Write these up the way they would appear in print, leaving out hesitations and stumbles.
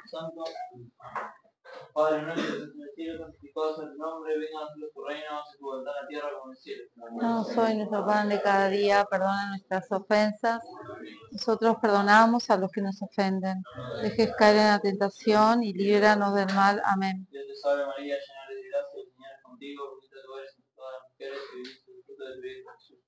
Santo. Padre nuestro que estás en el cielo, santificado sea tu nombre, venga a nosotros tu reino, hágase tu voluntad en la tierra como en el cielo. Danos hoy nuestro pan de cada día, perdona nuestras ofensas. Nosotros perdonamos a los que nos ofenden. Dejes caer en la tentación y líbranos del mal. Amén. Dios te salve María, llena eres de gracia, el Señor es contigo, bendita tú eres entre todas las mujeres y bendito es el fruto de tu vientre Jesús.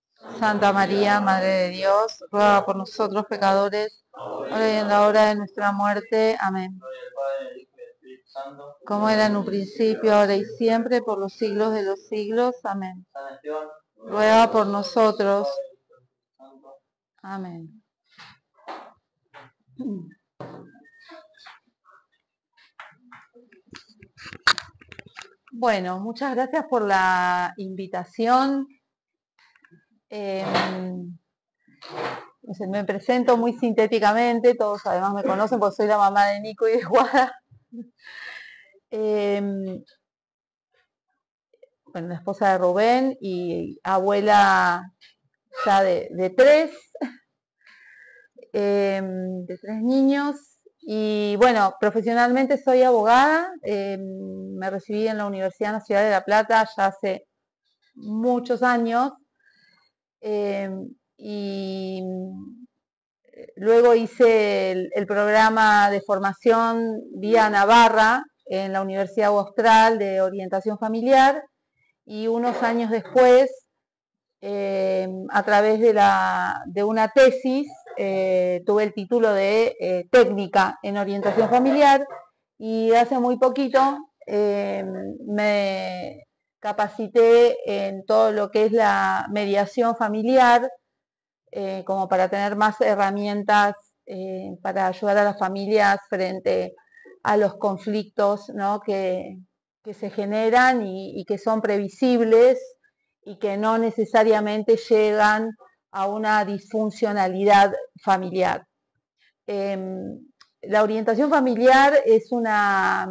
Santa María, Madre de Dios, ruega por nosotros pecadores, ahora y en la hora de nuestra muerte. Amén. Gloria al Padre, al Hijo y al Espíritu Santo. Como era en un principio, ahora y siempre, por los siglos de los siglos. Amén. San Esteban, Ruega por nosotros. Padre, Hijo y Espíritu Santo. Amén. Bueno, muchas gracias por la invitación. Me presento muy sintéticamente, todos además me conocen porque soy la mamá de Nico y de Guada. Bueno, la esposa de Rubén y abuela ya de tres niños. Y bueno, profesionalmente soy abogada, me recibí en la Universidad Nacional de La Plata ya hace muchos años. Y luego hice el programa de formación vía Navarra en la Universidad Austral de Orientación Familiar y unos años después, a través de una tesis, tuve el título de técnica en orientación familiar y hace muy poquito me capacité en todo lo que es la mediación familiar, como para tener más herramientas para ayudar a las familias frente a los conflictos, ¿no?, que se generan y que son previsibles y que no necesariamente llegan a una disfuncionalidad familiar. La orientación familiar es una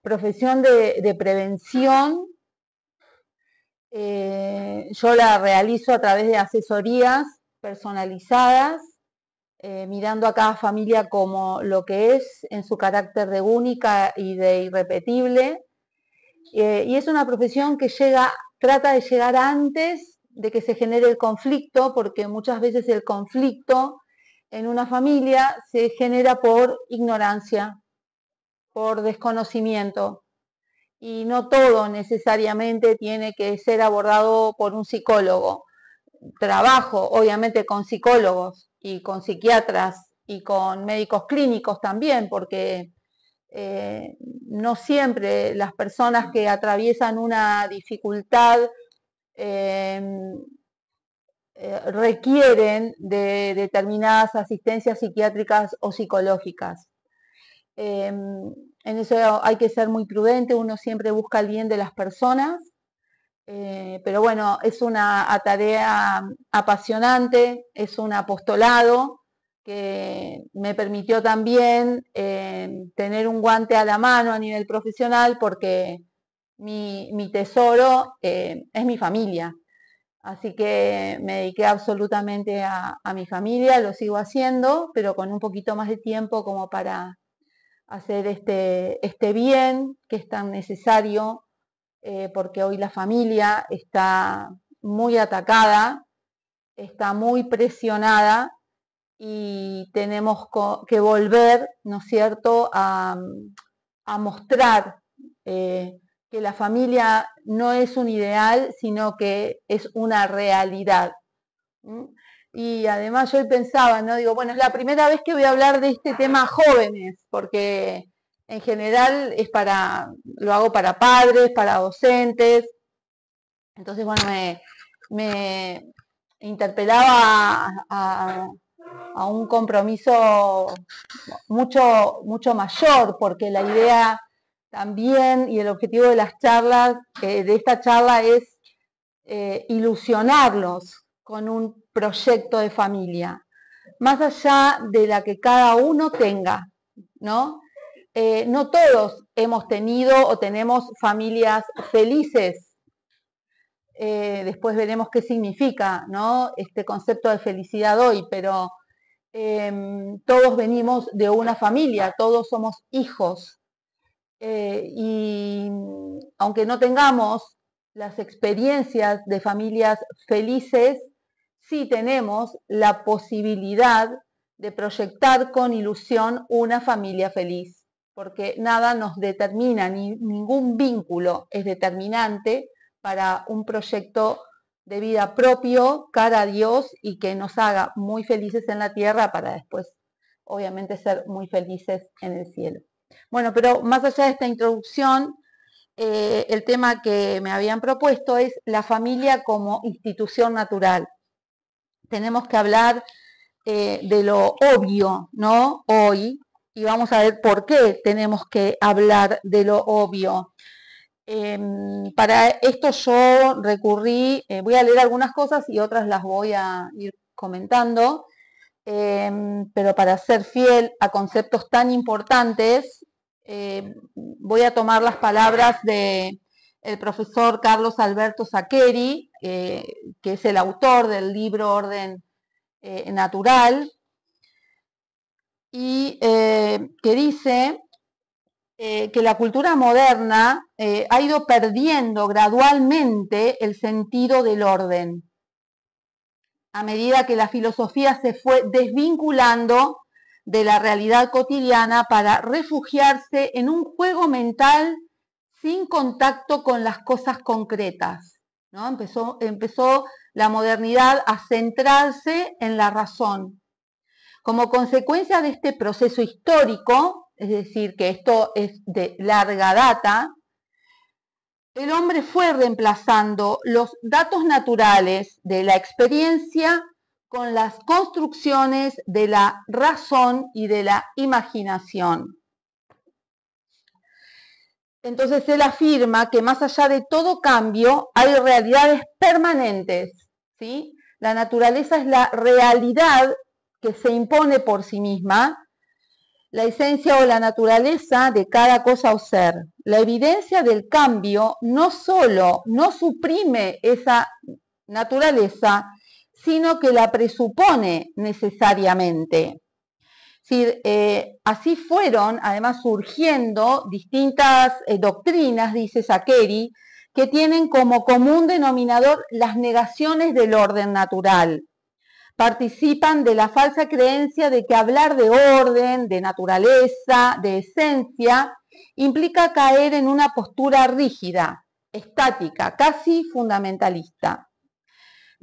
profesión de prevención. Yo la realizo a través de asesorías personalizadas, mirando a cada familia como lo que es en su carácter de única y de irrepetible. Y es una profesión que trata de llegar antes de que se genere el conflicto, porque muchas veces el conflicto en una familia se genera por ignorancia, por desconocimiento. Y no todo necesariamente tiene que ser abordado por un psicólogo. Trabajo, obviamente, con psicólogos y con psiquiatras y con médicos clínicos también, porque no siempre las personas que atraviesan una dificultad requieren de determinadas asistencias psiquiátricas o psicológicas. En eso hay que ser muy prudente, uno siempre busca el bien de las personas, pero bueno, es una tarea apasionante, es un apostolado que me permitió también tener un guante a la mano a nivel profesional, porque mi tesoro es mi familia. Así que me dediqué absolutamente a mi familia, lo sigo haciendo, pero con un poquito más de tiempo como para hacer este bien que es tan necesario, porque hoy la familia está muy atacada, está muy presionada y tenemos que volver, ¿no es cierto?, a mostrar que la familia no es un ideal, sino que es una realidad. Y además yo hoy pensaba, ¿no? Digo, bueno, es la primera vez que voy a hablar de este tema a jóvenes, porque en general lo hago para padres, para docentes. Entonces, bueno, me interpelaba a un compromiso mucho mayor, porque la idea también y el objetivo de las charlas, de esta charla, es ilusionarlos con un proyecto de familia, más allá de la que cada uno tenga, ¿no? No todos hemos tenido o tenemos familias felices. Después veremos qué significa, ¿no?, este concepto de felicidad hoy, pero todos venimos de una familia, todos somos hijos. Y aunque no tengamos las experiencias de familias felices, sí tenemos la posibilidad de proyectar con ilusión una familia feliz, porque nada nos determina, ningún vínculo es determinante para un proyecto de vida propio, cara a Dios, y que nos haga muy felices en la tierra para después, obviamente, ser muy felices en el cielo. Bueno, pero más allá de esta introducción, el tema que me habían propuesto es la familia como institución natural. Tenemos que hablar de lo obvio, ¿no? Hoy, y vamos a ver por qué tenemos que hablar de lo obvio. Para esto yo recurrí, voy a leer algunas cosas y otras las voy a ir comentando, pero para ser fiel a conceptos tan importantes, voy a tomar las palabras del profesor Carlos Alberto Saccheri, que es el autor del libro Orden Natural, y que dice que la cultura moderna ha ido perdiendo gradualmente el sentido del orden, a medida que la filosofía se fue desvinculando de la realidad cotidiana para refugiarse en un juego mental sin contacto con las cosas concretas, ¿no? Empezó la modernidad a centrarse en la razón. Como consecuencia de este proceso histórico, es decir, que esto es de larga data, el hombre fue reemplazando los datos naturales de la experiencia con las construcciones de la razón y de la imaginación. Entonces él afirma que más allá de todo cambio hay realidades permanentes, ¿sí? La naturaleza es la realidad que se impone por sí misma, la esencia o la naturaleza de cada cosa o ser. La evidencia del cambio no solo no suprime esa naturaleza, sino que la presupone necesariamente. Así fueron, además, surgiendo distintas doctrinas, dice Saccheri, que tienen como común denominador las negaciones del orden natural. Participan de la falsa creencia de que hablar de orden, de naturaleza, de esencia, implica caer en una postura rígida, estática, casi fundamentalista.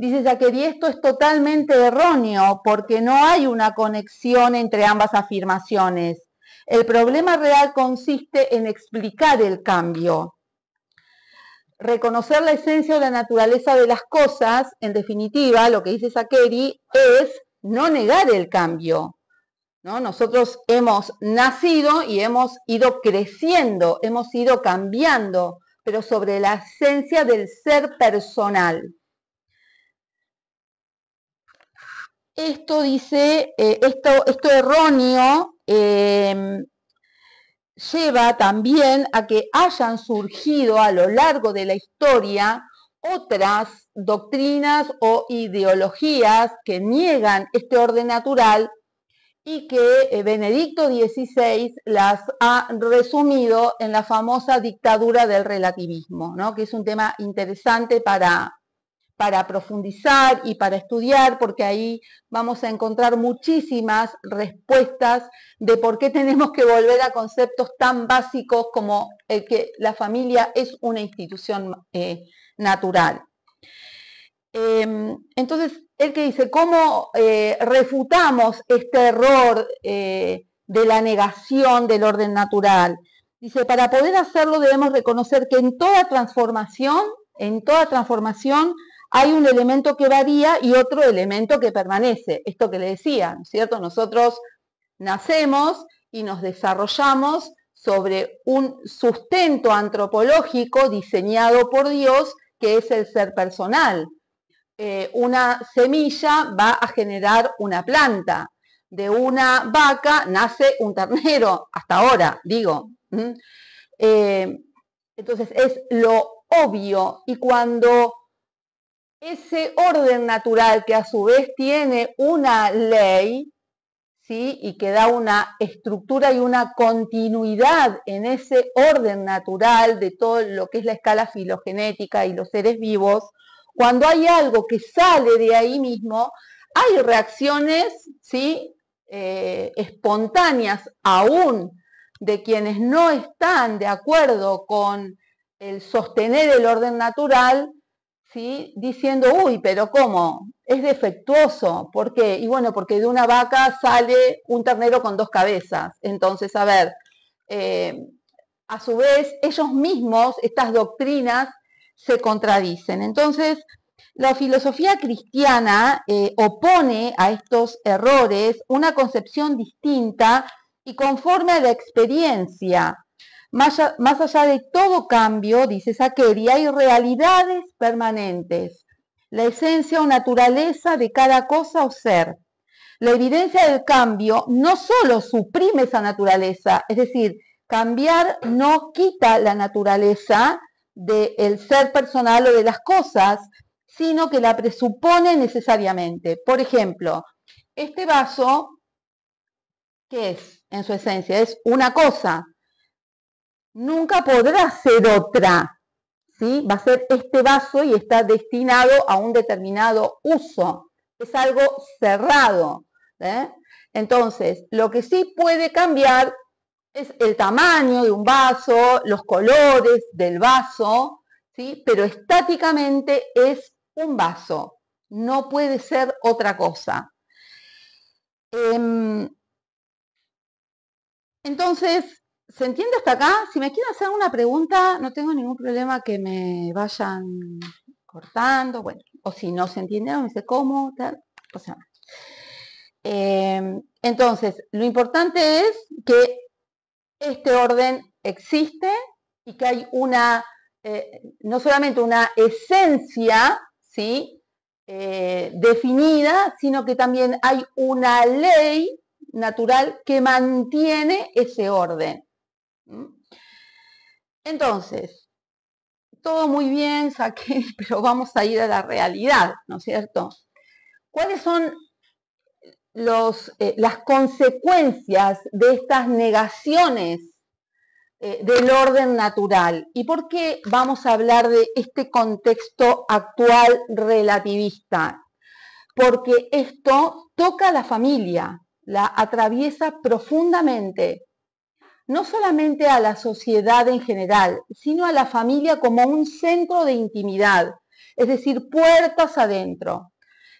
Dice Saccheri, esto es totalmente erróneo porque no hay una conexión entre ambas afirmaciones. El problema real consiste en explicar el cambio. Reconocer la esencia o la naturaleza de las cosas, en definitiva, lo que dice Saccheri, es no negar el cambio, ¿no? Nosotros hemos nacido y hemos ido creciendo, hemos ido cambiando, pero sobre la esencia del ser personal. Esto dice, esto erróneo lleva también a que hayan surgido a lo largo de la historia otras doctrinas o ideologías que niegan este orden natural y que Benedicto XVI las ha resumido en la famosa dictadura del relativismo, ¿no? Que es un tema interesante para profundizar y para estudiar, porque ahí vamos a encontrar muchísimas respuestas de por qué tenemos que volver a conceptos tan básicos como el que la familia es una institución natural. Entonces, él que dice, ¿cómo refutamos este error de la negación del orden natural? Dice, para poder hacerlo debemos reconocer que en toda transformación hay un elemento que varía y otro elemento que permanece. Esto que le decía, ¿no es cierto? Nosotros nacemos y nos desarrollamos sobre un sustento antropológico diseñado por Dios, que es el ser personal. Una semilla va a generar una planta. De una vaca nace un ternero, hasta ahora, digo. Entonces es lo obvio, y cuando ese orden natural, que a su vez tiene una ley, ¿sí? Y que da una estructura y una continuidad en ese orden natural de todo lo que es la escala filogenética y los seres vivos, cuando hay algo que sale de ahí mismo, hay reacciones, ¿sí? Espontáneas aún de quienes no están de acuerdo con el sostener el orden natural, ¿sí? Diciendo, uy, pero ¿cómo? Es defectuoso. ¿Por qué? Y bueno, porque de una vaca sale un ternero con 2 cabezas. Entonces, a ver, a su vez, ellos mismos, estas doctrinas, se contradicen. Entonces, la filosofía cristiana opone a estos errores una concepción distinta y conforme a la experiencia. Más allá de todo cambio, dice Sakeri, hay realidades permanentes, la esencia o naturaleza de cada cosa o ser. La evidencia del cambio no solo suprime esa naturaleza, es decir, cambiar no quita la naturaleza del ser personal o de las cosas, sino que la presupone necesariamente. Por ejemplo, este vaso, ¿qué es en su esencia? Es una cosa. Nunca podrá ser otra, ¿sí? Va a ser este vaso y está destinado a un determinado uso. Es algo cerrado, ¿eh? Entonces, lo que sí puede cambiar es el tamaño de un vaso, los colores del vaso, ¿sí? Pero estáticamente es un vaso, no puede ser otra cosa. Entonces, ¿se entiende hasta acá? Si me quieren hacer una pregunta, no tengo ningún problema que me vayan cortando, bueno, o si no se entiende, me dice cómo, tal, o sea. Entonces, lo importante es que este orden existe y que hay una, no solamente una esencia, ¿sí? Definida, sino que también hay una ley natural que mantiene ese orden. Entonces, todo muy bien, saqué, pero vamos a ir a la realidad, ¿no es cierto? ¿Cuáles son las consecuencias de estas negaciones del orden natural? ¿Y por qué vamos a hablar de este contexto actual relativista? Porque esto toca a la familia, la atraviesa profundamente, no solamente a la sociedad en general, sino a la familia como un centro de intimidad, es decir, puertas adentro.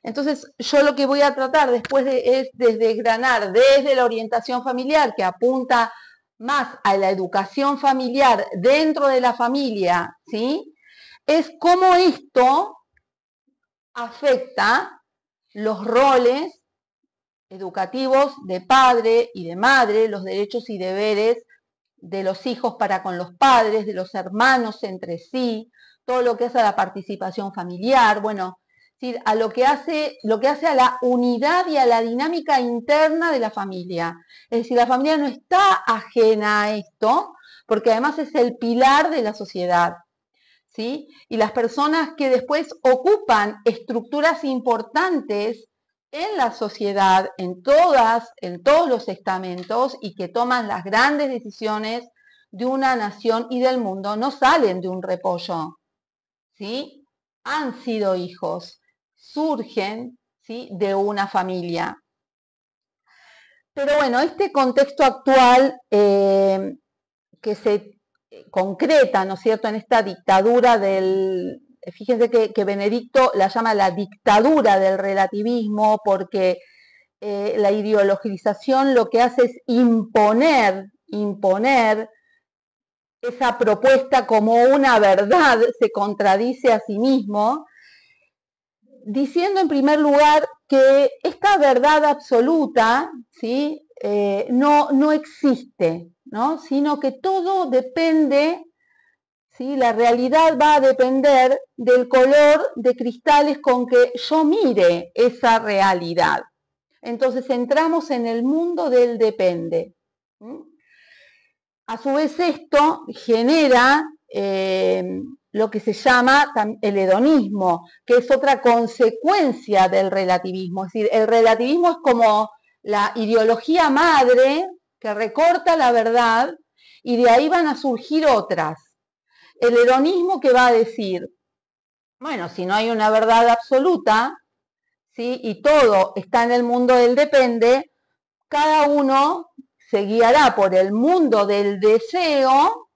Entonces, yo lo que voy a tratar después es desgranar desde la orientación familiar, que apunta más a la educación familiar dentro de la familia, ¿sí? Es cómo esto afecta los roles educativos de padre y de madre, los derechos y deberes de los hijos para con los padres, de los hermanos entre sí, todo lo que hace a la participación familiar, bueno, a lo que hace a la unidad y a la dinámica interna de la familia. Es decir, la familia no está ajena a esto, porque además es el pilar de la sociedad, ¿sí? Y las personas que después ocupan estructuras importantes en la sociedad, en todos los estamentos y que toman las grandes decisiones de una nación y del mundo, no salen de un repollo, ¿sí? Han sido hijos, surgen, ¿sí? De una familia. Pero bueno, este contexto actual que se concreta, ¿no es cierto?, en esta dictadura del, fíjense que Benedicto la llama la dictadura del relativismo, porque la ideologización lo que hace es imponer esa propuesta como una verdad, se contradice a sí mismo, diciendo en primer lugar que esta verdad absoluta, ¿sí? No existe, ¿no? Sino que todo depende, ¿sí? La realidad va a depender del color de cristales con que yo mire esa realidad. Entonces entramos en el mundo del depende. A su vez esto genera lo que se llama el hedonismo, que es otra consecuencia del relativismo. Es decir, el relativismo es como la ideología madre que recorta la verdad y de ahí van a surgir otras. El hedonismo que va a decir, bueno, si no hay una verdad absoluta, ¿sí? Y todo está en el mundo del depende, cada uno se guiará por el mundo del deseo.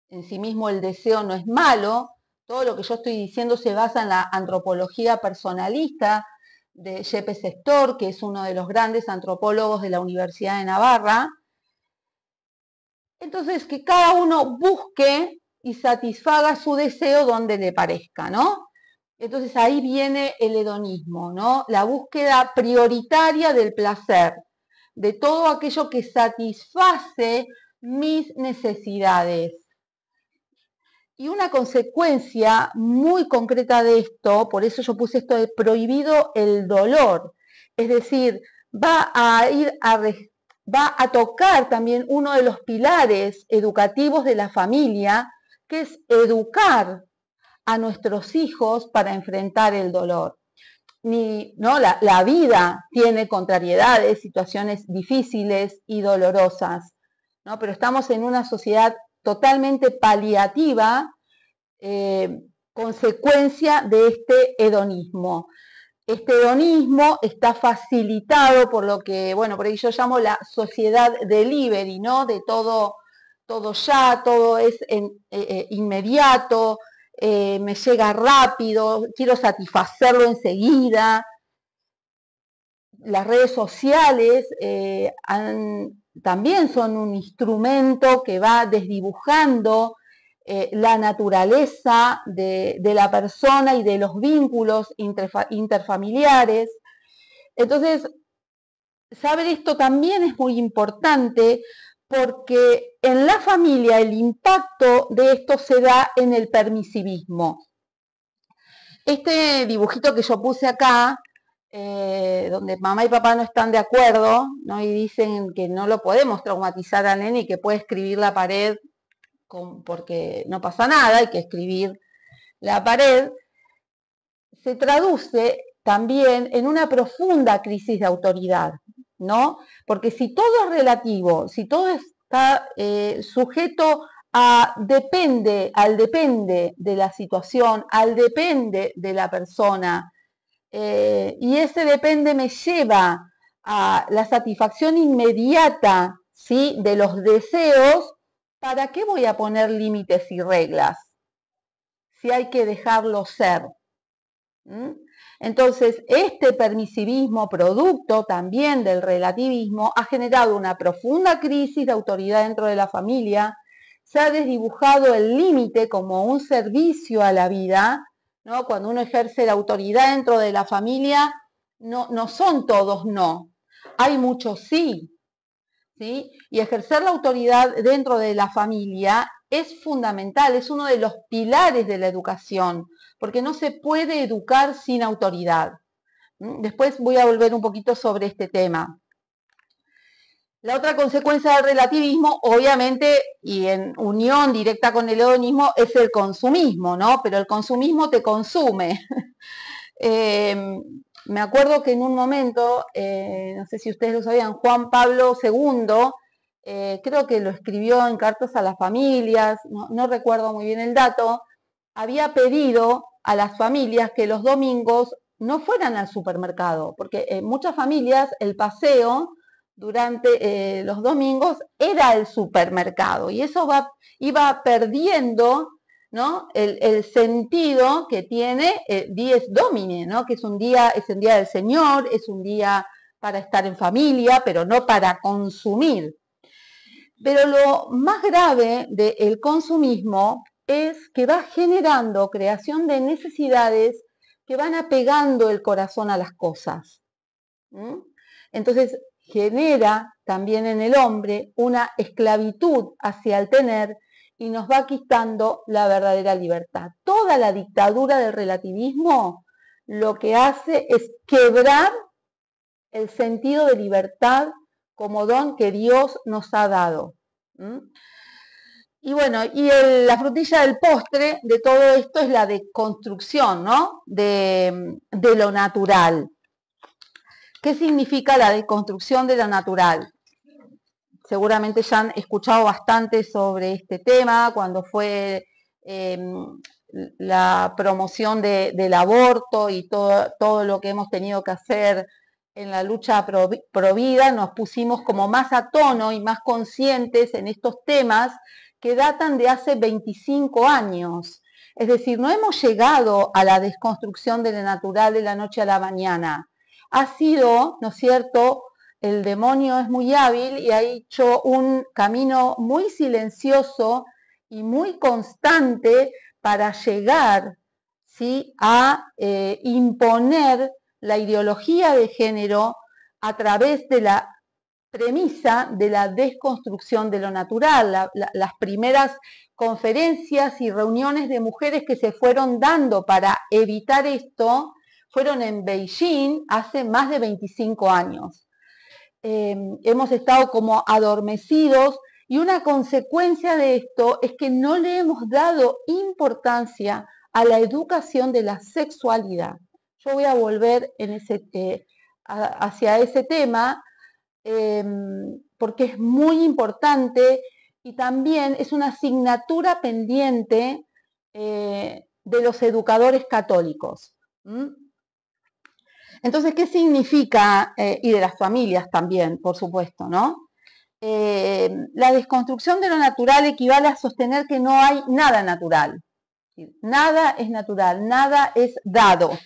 En sí mismo el deseo no es malo, todo lo que yo estoy diciendo se basa en la antropología personalista de Yepes Sector, que es uno de los grandes antropólogos de la Universidad de Navarra. Entonces, que cada uno busque y satisfaga su deseo donde le parezca, ¿no? Entonces ahí viene el hedonismo, ¿no? La búsqueda prioritaria del placer, de todo aquello que satisface mis necesidades. Y una consecuencia muy concreta de esto, por eso yo puse esto de prohibido el dolor, es decir, va a tocar también uno de los pilares educativos de la familia, que es educar a nuestros hijos para enfrentar el dolor. ¿No? La vida tiene contrariedades, situaciones difíciles y dolorosas, ¿no? Pero estamos en una sociedad totalmente paliativa, consecuencia de este hedonismo. Este hedonismo está facilitado por lo que, bueno, por ahí yo llamo la sociedad delivery, ¿no? De todo ya, todo es inmediato, me llega rápido, quiero satisfacerlo enseguida. Las redes sociales también son un instrumento que va desdibujando la naturaleza de la persona y de los vínculos interfamiliares. Entonces, saber esto también es muy importante porque en la familia el impacto de esto se da en el permisivismo. Este dibujito que yo puse acá, donde mamá y papá no están de acuerdo, ¿no? Y dicen que no lo podemos traumatizar al nene y que puede escribir la pared porque no pasa nada, hay que escribir la pared, se traduce también en una profunda crisis de autoridad, ¿no? Porque si todo es relativo, si todo está sujeto al depende de la situación, al depende de la persona, y ese depende me lleva a la satisfacción inmediata, ¿sí? De los deseos, ¿para qué voy a poner límites y reglas? Si hay que dejarlo ser. Entonces, este permisivismo, producto también del relativismo, ha generado una profunda crisis de autoridad dentro de la familia, se ha desdibujado el límite como un servicio a la vida, ¿no? Cuando uno ejerce la autoridad dentro de la familia, no son todos no, hay muchos sí, ¿sí? Y ejercer la autoridad dentro de la familia es fundamental, es uno de los pilares de la educación, porque no se puede educar sin autoridad. Después voy a volver un poquito sobre este tema. La otra consecuencia del relativismo, obviamente, y en unión directa con el hedonismo, es el consumismo, ¿no? Pero el consumismo te consume. Me acuerdo que en un momento, no sé si ustedes lo sabían, Juan Pablo II, creo que lo escribió en cartas a las familias, no recuerdo muy bien el dato, había pedido a las familias que los domingos no fueran al supermercado, porque en muchas familias el paseo durante los domingos era el supermercado y eso iba perdiendo, ¿no? el sentido que tiene Dies Domini, ¿no? Que es un día del Señor, es un día para estar en familia, pero no para consumir. Pero lo más grave del consumismo es que va generando creación de necesidades que van apegando el corazón a las cosas. Entonces genera también en el hombre una esclavitud hacia el tener y nos va quitando la verdadera libertad. Toda la dictadura del relativismo lo que hace es quebrar el sentido de libertad como don que Dios nos ha dado. Y bueno, la frutilla del postre de todo esto es la deconstrucción, ¿no? De lo natural. ¿qué significa la deconstrucción de lo natural? Seguramente ya han escuchado bastante sobre este tema cuando fue la promoción del aborto y todo lo que hemos tenido que hacer en la lucha pro vida. Nos pusimos como más a tono y más conscientes en estos temas que datan de hace 25 años. Es decir, no hemos llegado a la desconstrucción de lo natural de la noche a la mañana. Ha sido, ¿no es cierto?, el demonio es muy hábil y ha hecho un camino muy silencioso y muy constante para llegar, ¿sí?, a imponer la ideología de género a través de la premisa de la desconstrucción de lo natural. Las primeras conferencias y reuniones de mujeres que se fueron dando para evitar esto fueron en Beijing hace más de 25 años. Hemos estado como adormecidos y una consecuencia de esto es que no le hemos dado importancia a la educación de la sexualidad. Yo voy a volver hacia ese tema porque es muy importante y también es una asignatura pendiente de los educadores católicos. Entonces, ¿qué significa? Y de las familias también, por supuesto, ¿no? La desconstrucción de lo natural equivale a sostener que no hay nada natural. Nada es natural, nada es dado,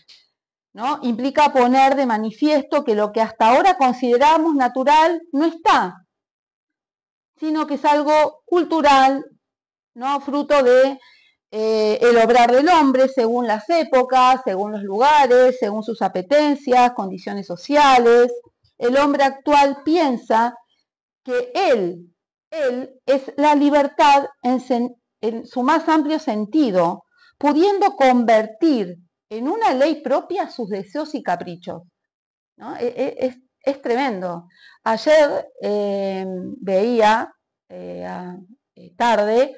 ¿no? Implica poner de manifiesto que lo que hasta ahora considerábamos natural no está, sino que es algo cultural, ¿no? Fruto de el obrar del hombre según las épocas, según los lugares, según sus apetencias, condiciones sociales. El hombre actual piensa que él es la libertad en su más amplio sentido, pudiendo convertir en una ley propia sus deseos y caprichos, ¿no? Es tremendo. Ayer veía tarde,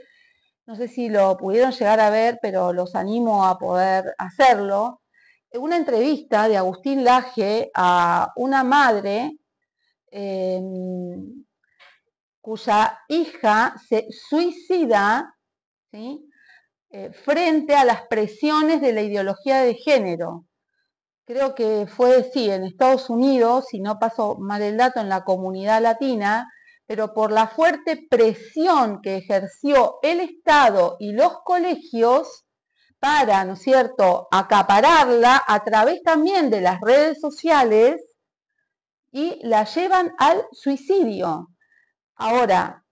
no sé si lo pudieron llegar a ver, pero los animo a poder hacerlo, una entrevista de Agustín Laje a una madre cuya hija se suicida, ¿sí?, frente a las presiones de la ideología de género. Creo que fue, sí, en Estados Unidos, si no paso mal el dato, en la comunidad latina, pero por la fuerte presión que ejerció el Estado y los colegios para, ¿no es cierto?, acapararla a través también de las redes sociales y la llevan al suicidio. Ahora,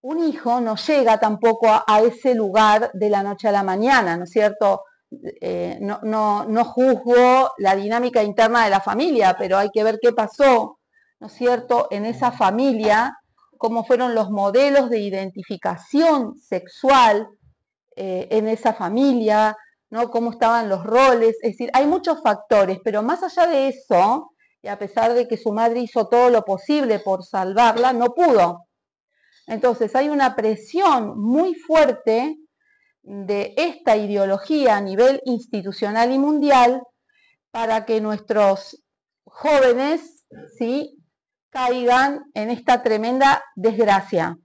un hijo no llega tampoco a ese lugar de la noche a la mañana, ¿no es cierto? No juzgo la dinámica interna de la familia, pero hay que ver qué pasó, ¿no es cierto?, en esa familia, cómo fueron los modelos de identificación sexual en esa familia, ¿no?, cómo estaban los roles. Es decir, hay muchos factores, pero más allá de eso, y a pesar de que su madre hizo todo lo posible por salvarla, no pudo. Entonces hay una presión muy fuerte de esta ideología a nivel institucional y mundial para que nuestros jóvenes, ¿sí?, caigan en esta tremenda desgracia.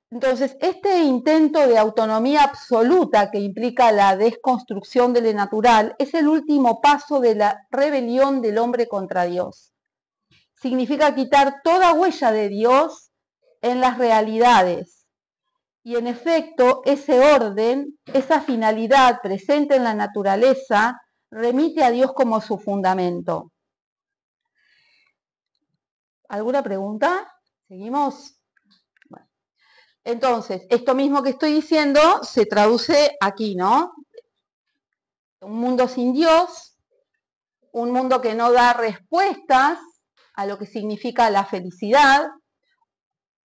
Entonces, este intento de autonomía absoluta que implica la desconstrucción de lo natural es el último paso de la rebelión del hombre contra Dios. Significa quitar toda huella de Dios en las realidades. Y en efecto, ese orden, esa finalidad presente en la naturaleza, remite a Dios como su fundamento. ¿Alguna pregunta? ¿Seguimos? Bueno. Entonces, esto mismo que estoy diciendo se traduce aquí, ¿no? Un mundo sin Dios, un mundo que no da respuestas a lo que significa la felicidad.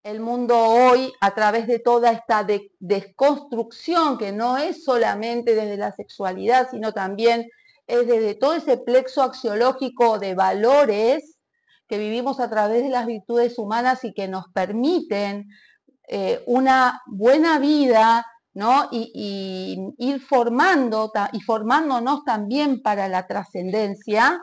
El mundo hoy, a través de toda esta desconstrucción, que no es solamente desde la sexualidad, sino también es desde todo ese plexo axiológico de valores que vivimos a través de las virtudes humanas y que nos permiten una buena vida, ¿no?, y ir formando y formándonos también para la trascendencia.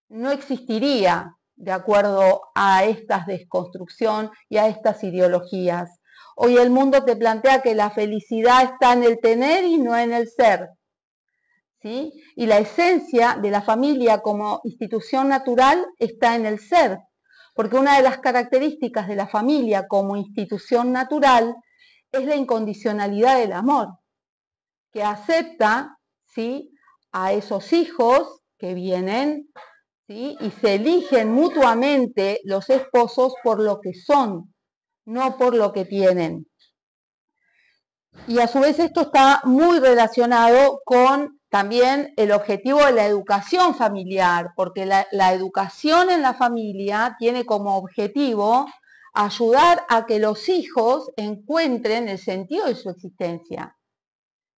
no existiría de acuerdo a esta desconstrucción y a estas ideologías. Hoy el mundo te plantea que la felicidad está en el tener y no en el ser, ¿sí? Y la esencia de la familia como institución natural está en el ser, porque una de las características de la familia como institución natural es la incondicionalidad del amor, que acepta, ¿sí?, a esos hijos que vienen, ¿sí?, y se eligen mutuamente los esposos por lo que son, no por lo que tienen. Y a su vez esto está muy relacionado con también el objetivo de la educación familiar, porque la educación en la familia tiene como objetivo ayudar a que los hijos encuentren el sentido de su existencia.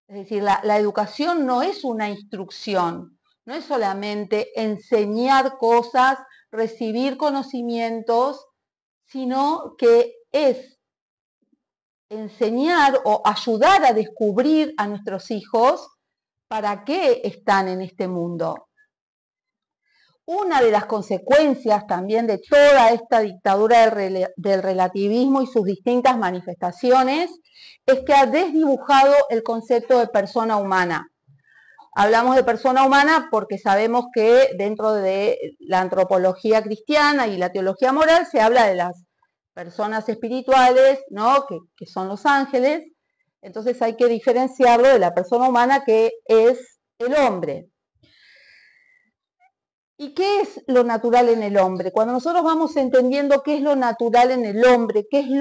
Es decir, la educación no es una instrucción, no es solamente enseñar cosas, recibir conocimientos, sino que es enseñar o ayudar a descubrir a nuestros hijos para qué están en este mundo. Una de las consecuencias también de toda esta dictadura del relativismo y sus distintas manifestaciones es que ha desdibujado el concepto de persona humana. Hablamos de persona humana porque sabemos que dentro de la antropología cristiana y la teología moral se habla de las personas espirituales, ¿no?, que son los ángeles. Entonces hay que diferenciarlo de la persona humana, que es el hombre. ¿Y qué es lo natural en el hombre? Cuando nosotros vamos entendiendo qué es lo natural en el hombre, qué es